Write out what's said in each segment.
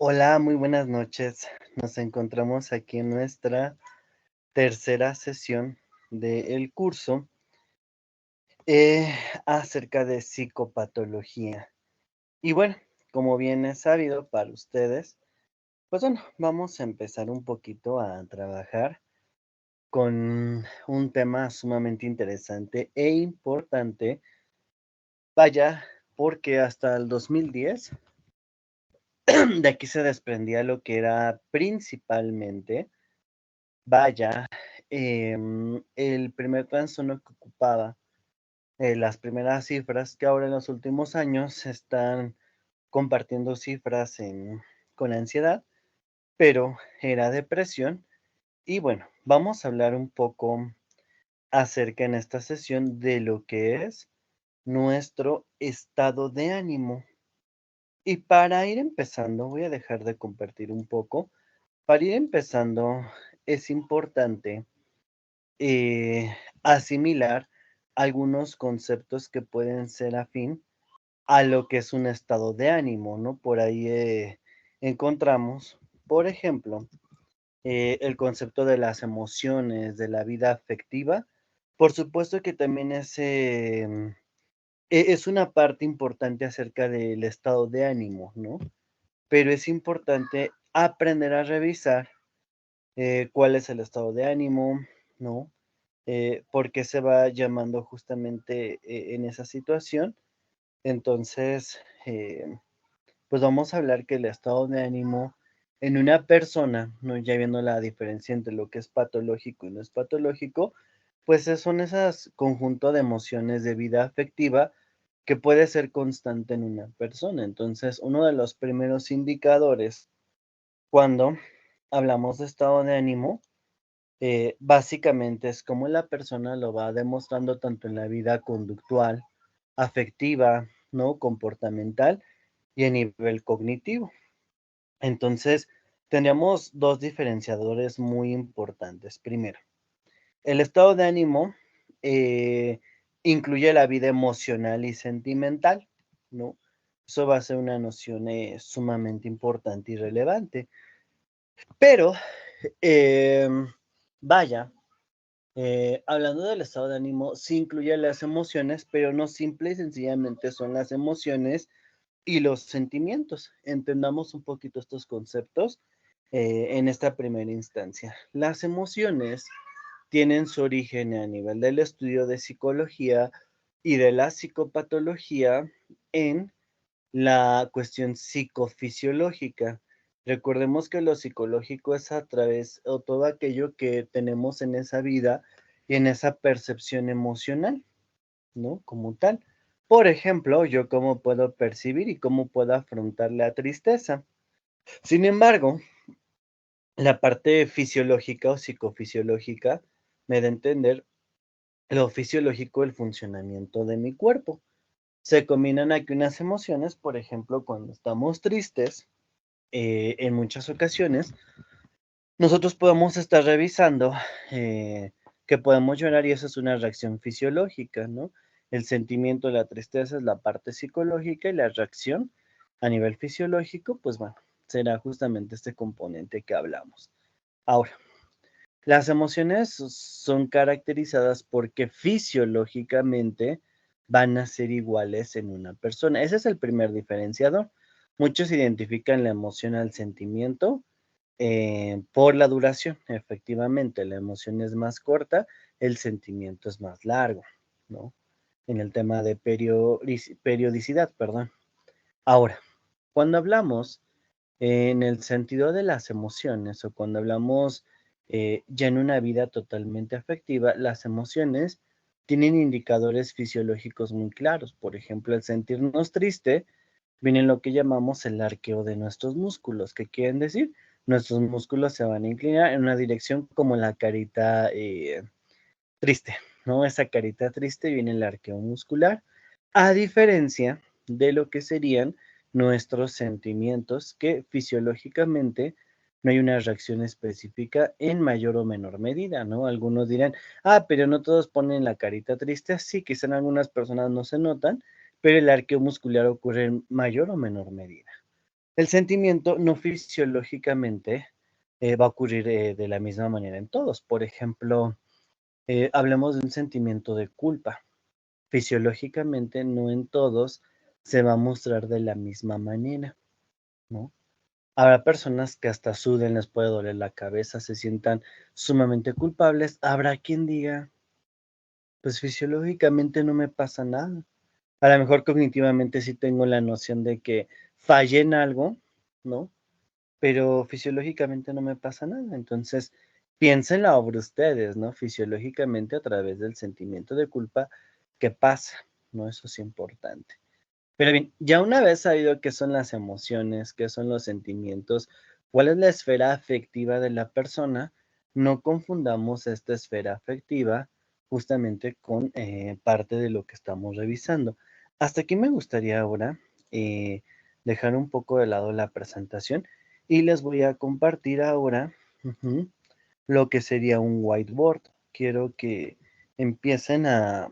Hola, muy buenas noches. Nos encontramos aquí en nuestra tercera sesión del curso eh, acerca de psicopatología. Y bueno, como bien es sabido para ustedes, pues bueno, vamos a empezar un poquito a trabajar con un tema sumamente interesante e importante. Vaya, porque hasta el 2010, de aquí se desprendía lo que era principalmente. Vaya, el primer trastorno que ocupaba, las primeras cifras, que ahora en los últimos años se están compartiendo cifras con ansiedad, pero era depresión. Y bueno, vamos a hablar un poco acerca en esta sesión de lo que es nuestro estado de ánimo. Y para ir empezando, voy a dejar de compartir un poco. Para ir empezando, es importante eh, asimilar algunos conceptos que pueden ser afín a lo que es un estado de ánimo, ¿no? Por ahí encontramos, por ejemplo, el concepto de las emociones, de la vida afectiva. Por supuesto que también es una parte importante acerca del estado de ánimo, ¿no? Pero es importante aprender a revisar cuál es el estado de ánimo, ¿no? Por qué se va llamando justamente en esa situación. Entonces, pues vamos a hablar que el estado de ánimo en una persona, ¿no? Ya viendo la diferencia entre lo que es patológico y no es patológico, pues son esas conjunto de emociones de vida afectiva que puede ser constante en una persona. Entonces, uno de los primeros indicadores cuando hablamos de estado de ánimo, básicamente es cómo la persona lo va demostrando tanto en la vida conductual, afectiva, ¿no? Comportamental y a nivel cognitivo. Entonces, tendríamos dos diferenciadores muy importantes. Primero, el estado de ánimo eh, incluye la vida emocional y sentimental, ¿no? Eso va a ser una noción sumamente importante y relevante. Pero, em, vaya, hablando del estado de ánimo, sí incluye las emociones, pero no simple y sencillamente son las emociones y los sentimientos. Entendamos un poquito estos conceptos en esta primera instancia. Las emociones tienen su origen a nivel del estudio de psicología y de la psicopatología en la cuestión psicofisiológica. Recordemos que lo psicológico es a través o todo aquello que tenemos en esa vida y en esa percepción emocional, ¿no? Como tal. Por ejemplo, yo cómo puedo percibir y cómo puedo afrontar la tristeza. Sin embargo, la parte fisiológica o psicofisiológica me da a entender lo fisiológico, el funcionamiento de mi cuerpo. Se combinan aquí unas emociones, por ejemplo, cuando estamos tristes, en muchas ocasiones, nosotros podemos estar revisando que podemos llorar y eso es una reacción fisiológica, ¿no? El sentimiento de la tristeza es la parte psicológica y la reacción a nivel fisiológico, pues bueno, será justamente este componente que hablamos. Ahora, las emociones son caracterizadas porque fisiológicamente van a ser iguales en una persona. Ese es el primer diferenciador. Muchos identifican la emoción al sentimiento por la duración. Efectivamente, la emoción es más corta, el sentimiento es más largo, ¿no? En el tema de periodicidad, perdón. Ahora, cuando hablamos en el sentido de las emociones o cuando hablamos ya en una vida totalmente afectiva, las emociones tienen indicadores fisiológicos muy claros. Por ejemplo, el sentirnos triste viene lo que llamamos el arqueo de nuestros músculos. ¿Qué quieren decir? Nuestros músculos se van a inclinar en una dirección como la carita triste, ¿no? Esa carita triste viene el arqueo muscular, a diferencia de lo que serían nuestros sentimientos, que fisiológicamente no hay una reacción específica en mayor o menor medida, ¿no? Algunos dirán, pero no todos ponen la carita triste, sí, quizá en algunas personas no se notan, pero el arqueo muscular ocurre en mayor o menor medida. El sentimiento no fisiológicamente va a ocurrir de la misma manera en todos. Por ejemplo, hablemos de un sentimiento de culpa. Fisiológicamente no en todos se va a mostrar de la misma manera, ¿no? Habrá personas que hasta suden, les puede doler la cabeza, se sientan sumamente culpables. Habrá quien diga, pues fisiológicamente no me pasa nada. A lo mejor cognitivamente sí tengo la noción de que fallé en algo, ¿no? Pero fisiológicamente no me pasa nada. Entonces, piénsenla sobre ustedes, ¿no? Fisiológicamente a través del sentimiento de culpa, ¿qué pasa? ¿No? Eso es importante. Pero bien, ya una vez sabido qué son las emociones, qué son los sentimientos, cuál es la esfera afectiva de la persona, no confundamos esta esfera afectiva justamente con parte de lo que estamos revisando. Hasta aquí me gustaría ahora eh, dejar un poco de lado la presentación y les voy a compartir ahora lo que sería un whiteboard. Quiero que empiecen a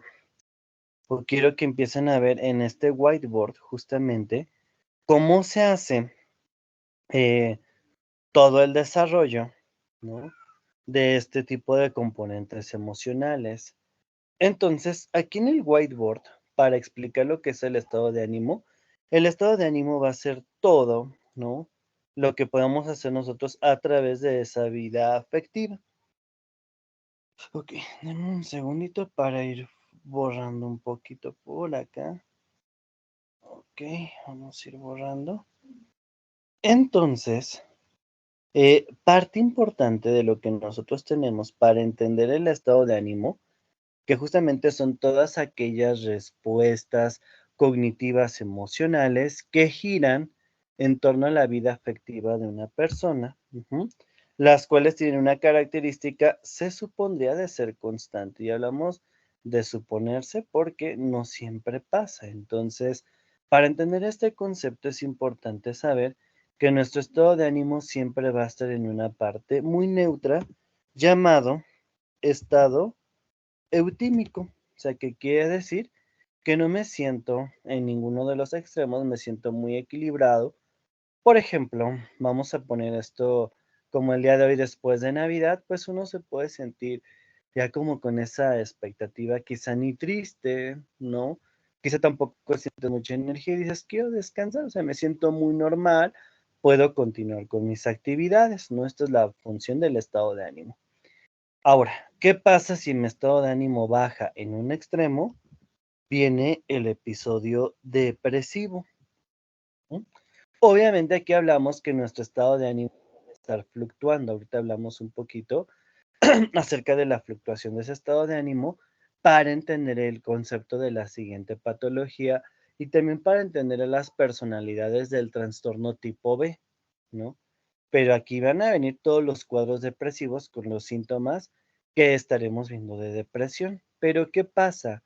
quiero que empiecen a ver en este whiteboard justamente cómo se hace eh, todo el desarrollo, ¿no? De este tipo de componentes emocionales. Entonces, aquí en el whiteboard, para explicar lo que es el estado de ánimo va a ser todo, ¿no? Lo que podemos hacer nosotros a través de esa vida afectiva. Ok, denme un segundito para ir borrando un poquito por acá. Ok, vamos a ir borrando. Entonces, parte importante de lo que nosotros tenemos para entender el estado de ánimo, que justamente son todas aquellas respuestas cognitivas emocionales que giran en torno a la vida afectiva de una persona, las cuales tienen una característica, se supondría de ser constante. Y hablamos de suponerse porque no siempre pasa. Entonces, para entender este concepto es importante saber que nuestro estado de ánimo siempre va a estar en una parte muy neutra llamado estado eutímico, o sea, que quiere decir que no me siento en ninguno de los extremos, me siento muy equilibrado. Por ejemplo, vamos a poner esto como el día de hoy después de Navidad, pues uno se puede sentir ya como con esa expectativa, quizá ni triste, ¿no? Quizá tampoco sientes mucha energía y dices, quiero descansar, o sea, me siento muy normal, puedo continuar con mis actividades, ¿no? Esta es la función del estado de ánimo. Ahora, ¿qué pasa si mi estado de ánimo baja en un extremo? Viene el episodio depresivo. ¿No? Obviamente aquí hablamos que nuestro estado de ánimo puede estar fluctuando. Ahorita hablamos un poquito acerca de la fluctuación de ese estado de ánimo para entender el concepto de la siguiente patología y también para entender a las personalidades del trastorno tipo B, ¿no? Pero aquí van a venir todos los cuadros depresivos con los síntomas que estaremos viendo de depresión. Pero ¿qué pasa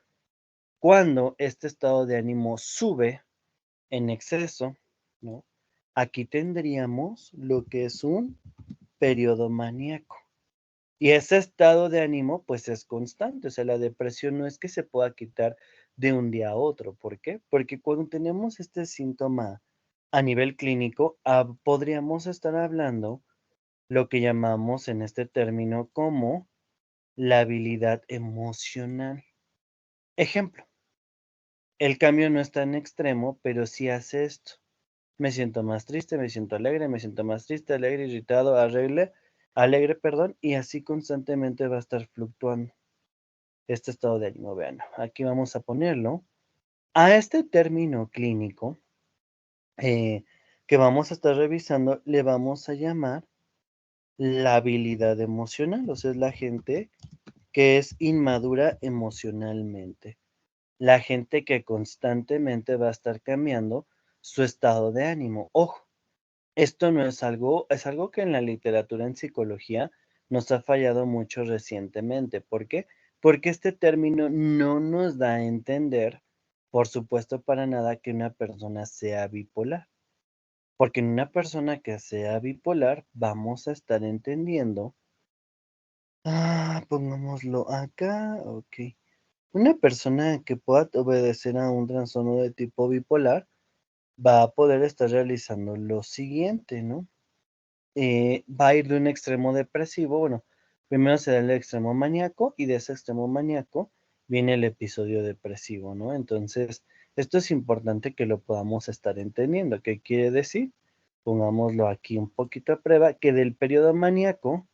cuando este estado de ánimo sube en exceso, ¿no? Aquí tendríamos lo que es un periodo maníaco. Y ese estado de ánimo, pues es constante. O sea, la depresión no es que se pueda quitar de un día a otro. ¿Por qué? Porque cuando tenemos este síntoma a nivel clínico, podríamos estar hablando lo que llamamos en este término como la habilidad emocional. Ejemplo, el cambio no es tan extremo, pero sí hace esto. Me siento más triste, me siento alegre, me siento más triste, alegre, irritado, alegre, perdón, y así constantemente va a estar fluctuando este estado de ánimo. Vean, aquí vamos a ponerlo. A este término clínico eh, que vamos a estar revisando, le vamos a llamar la habilidad emocional, o sea, es la gente que es inmadura emocionalmente, la gente que constantemente va a estar cambiando su estado de ánimo. Ojo, esto no es algo, es algo que en la literatura en psicología nos ha fallado mucho recientemente. ¿Por qué? Porque este término no nos da a entender, por supuesto, para nada que una persona sea bipolar. Porque en una persona que sea bipolar vamos a estar entendiendo, pongámoslo acá, ok. Una persona que pueda obedecer a un trastorno de tipo bipolar va a poder estar realizando lo siguiente, ¿no? Va a ir de un extremo depresivo, bueno, primero se da el extremo maníaco y de ese extremo maníaco viene el episodio depresivo, ¿no? Entonces, esto es importante que lo podamos estar entendiendo. ¿Qué quiere decir? Pongámoslo aquí un poquito a prueba, que del periodo maníaco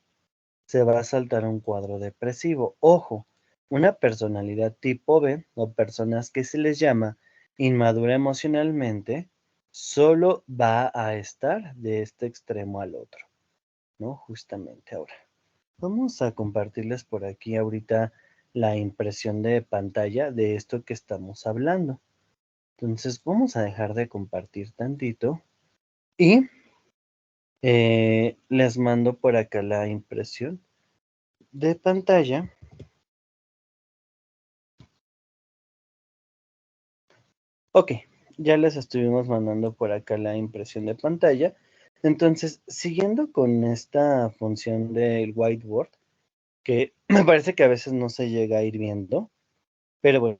se va a saltar un cuadro depresivo. Ojo, una personalidad tipo B o personas que se les llama inmadura emocionalmente, solo va a estar de este extremo al otro, ¿no? Justamente ahora. Vamos a compartirles por aquí ahorita la impresión de pantalla de esto que estamos hablando. Entonces vamos a dejar de compartir tantito y les mando por acá la impresión de pantalla. Ok, ya les estuvimos mandando por acá la impresión de pantalla. Entonces, siguiendo con esta función del whiteboard, que me parece que a veces no se llega a ir viendo, pero bueno,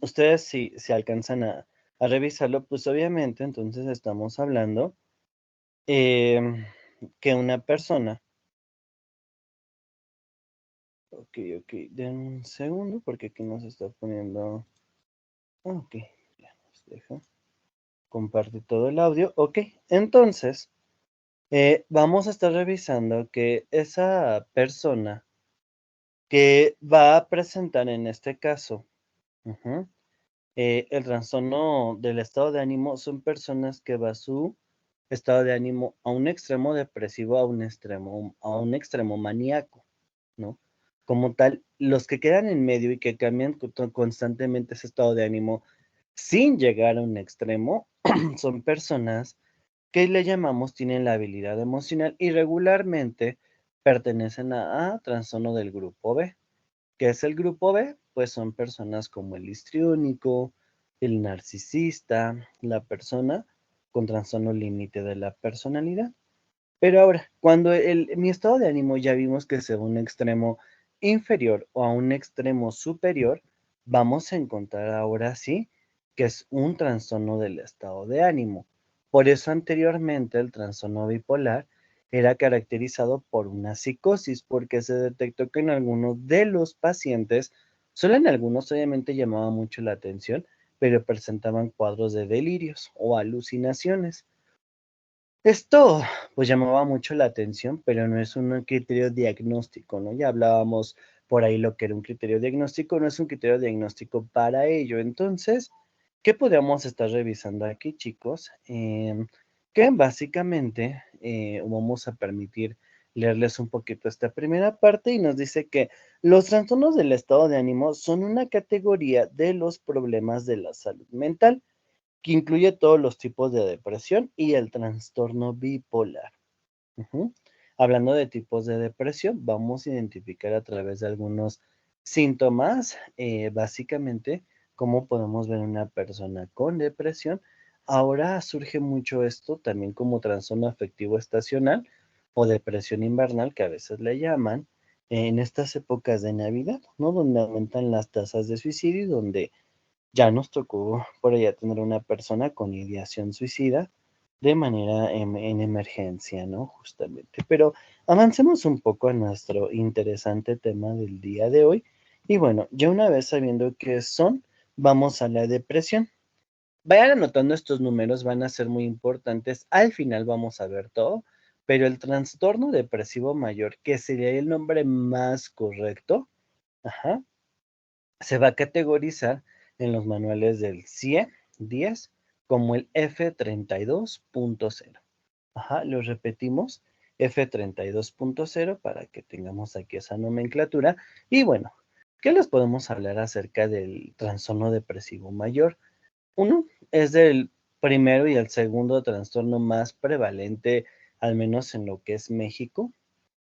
ustedes si alcanzan a revisarlo, pues obviamente entonces estamos hablando em, que una persona, ok, den un segundo porque aquí nos está poniendo, ok, ya nos deja compartir todo el audio, ok, entonces vamos a estar revisando que esa persona que va a presentar en este caso, ujú, el trastorno del estado de ánimo son personas que va su estado de ánimo a un extremo depresivo, a un extremo maníaco, ¿no? Como tal, los que quedan en medio y que cambian constantemente ese estado de ánimo sin llegar a un extremo, son personas que le llamamos tienen la habilidad emocional y regularmente pertenecen a trastorno del grupo B. ¿Qué es el grupo B? Pues son personas como el histriónico, el narcisista, la persona con trastorno límite de la personalidad. Pero ahora, cuando mi estado de ánimo ya vimos que sea un extremo inferior o a un extremo superior, vamos a encontrar ahora sí que es un trastorno del estado de ánimo. Por eso anteriormente el trastorno bipolar era caracterizado por una psicosis, porque se detectó que en algunos de los pacientes, solo en algunos obviamente llamaba mucho la atención, pero presentaban cuadros de delirios o alucinaciones. Esto, pues, llamaba mucho la atención, pero no es un criterio diagnóstico, ¿no? Ya hablábamos por ahí lo que era un criterio diagnóstico, no es un criterio diagnóstico para ello. Entonces, ¿qué podríamos estar revisando aquí, chicos? Que básicamente vamos a permitir leerles un poquito esta primera parte y nos dice que los trastornos del estado de ánimo son una categoría de los problemas de la salud mental que incluye todos los tipos de depresión y el trastorno bipolar. Ujú. Hablando de tipos de depresión, vamos a identificar a través de algunos síntomas, básicamente, cómo podemos ver una persona con depresión. Ahora surge mucho esto también como trastorno afectivo estacional o depresión invernal, que a veces le llaman, en estas épocas de Navidad, ¿no? Donde aumentan las tasas de suicidio y donde ya nos tocó por allá tener una persona con ideación suicida de manera en emergencia, ¿no? Justamente. Pero avancemos un poco a nuestro interesante tema del día de hoy. Y bueno, ya una vez sabiendo qué son, vamos a la depresión. Vayan anotando estos números, van a ser muy importantes. Al final vamos a ver todo, pero el trastorno depresivo mayor, que sería el nombre más correcto, ajá, se va a categorizar en los manuales del CIE 10 como el F32.0. Ajá, lo repetimos, F32.0 para que tengamos aquí esa nomenclatura. Y bueno, ¿qué les podemos hablar acerca del trastorno depresivo mayor? Uno es del primero y el segundo trastorno más prevalente, al menos en lo que es México.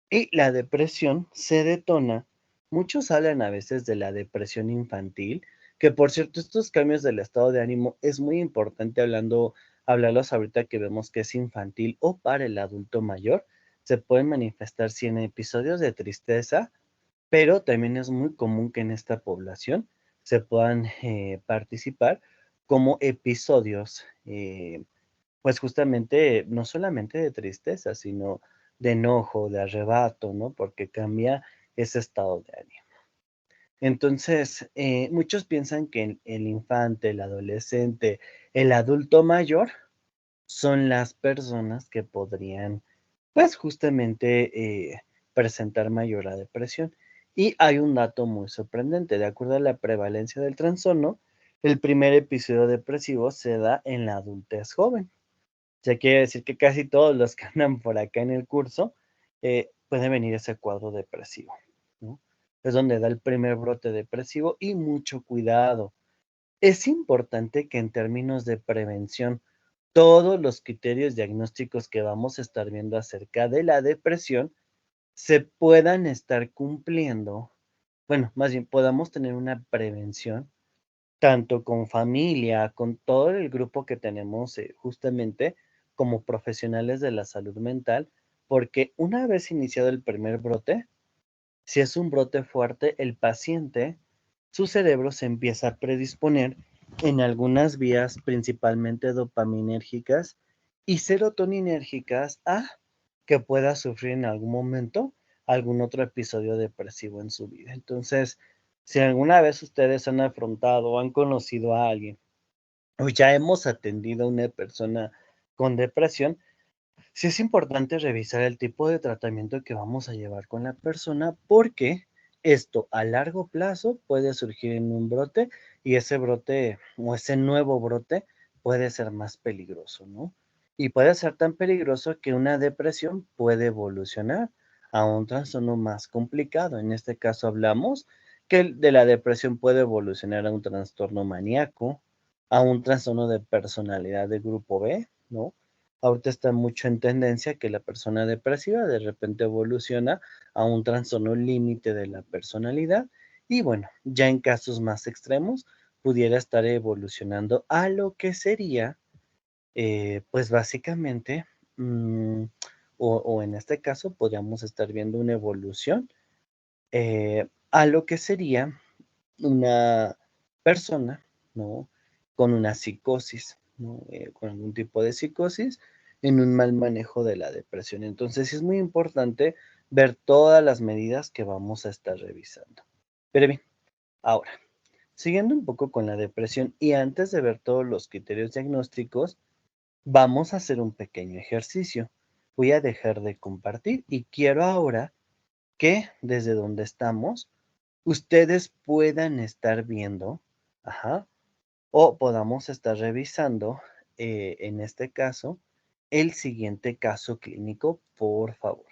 Y la depresión se detona, muchos hablan a veces de la depresión infantil, que por cierto, estos cambios del estado de ánimo es muy importante hablarlos ahorita que vemos que es infantil o para el adulto mayor. Se pueden manifestar sí en episodios de tristeza, pero también es muy común que en esta población se puedan participar como episodios, pues justamente no solamente de tristeza, sino de enojo, de arrebato, ¿no? Porque cambia ese estado de ánimo. Entonces, muchos piensan que el infante, el adolescente, el adulto mayor son las personas que podrían, pues, justamente, presentar mayor la depresión. Y hay un dato muy sorprendente, de acuerdo a la prevalencia del trastorno, el primer episodio depresivo se da en la adultez joven. O sea, quiere decir que casi todos los que andan por acá en el curso, puede venir ese cuadro depresivo, ¿no? Es donde da el primer brote depresivo y mucho cuidado. Es importante que en términos de prevención, todos los criterios diagnósticos que vamos a estar viendo acerca de la depresión se puedan estar cumpliendo, bueno, más bien podamos tener una prevención tanto con familia, con todo el grupo que tenemos, justamente como profesionales de la salud mental, porque una vez iniciado el primer brote, si es un brote fuerte, el paciente, su cerebro se empieza a predisponer en algunas vías, principalmente dopaminérgicas y serotoninérgicas, a que pueda sufrir en algún momento algún otro episodio depresivo en su vida. Entonces, si alguna vez ustedes han afrontado o han conocido a alguien o ya hemos atendido a una persona con depresión, sí es importante revisar el tipo de tratamiento que vamos a llevar con la persona, porque esto a largo plazo puede surgir en un brote y ese brote o ese nuevo brote puede ser más peligroso, ¿no? Y puede ser tan peligroso que una depresión puede evolucionar a un trastorno más complicado. En este caso hablamos que de la depresión puede evolucionar a un trastorno maníaco, a un trastorno de personalidad de grupo B, ¿no? Ahorita está mucho en tendencia que la persona depresiva de repente evoluciona a un trastorno límite de la personalidad y bueno, ya en casos más extremos pudiera estar evolucionando a lo que sería, pues básicamente, mm, o en este caso podríamos estar viendo una evolución, a lo que sería una persona, ¿no? Con una psicosis, ¿no? Con algún tipo de psicosis en un mal manejo de la depresión. Entonces, sí es muy importante ver todas las medidas que vamos a estar revisando. Pero bien, ahora, siguiendo un poco con la depresión y antes de ver todos los criterios diagnósticos, vamos a hacer un pequeño ejercicio. Voy a dejar de compartir y quiero ahora que desde donde estamos ustedes puedan estar viendo, ajá, o podamos estar revisando, en este caso, el siguiente caso clínico, por favor.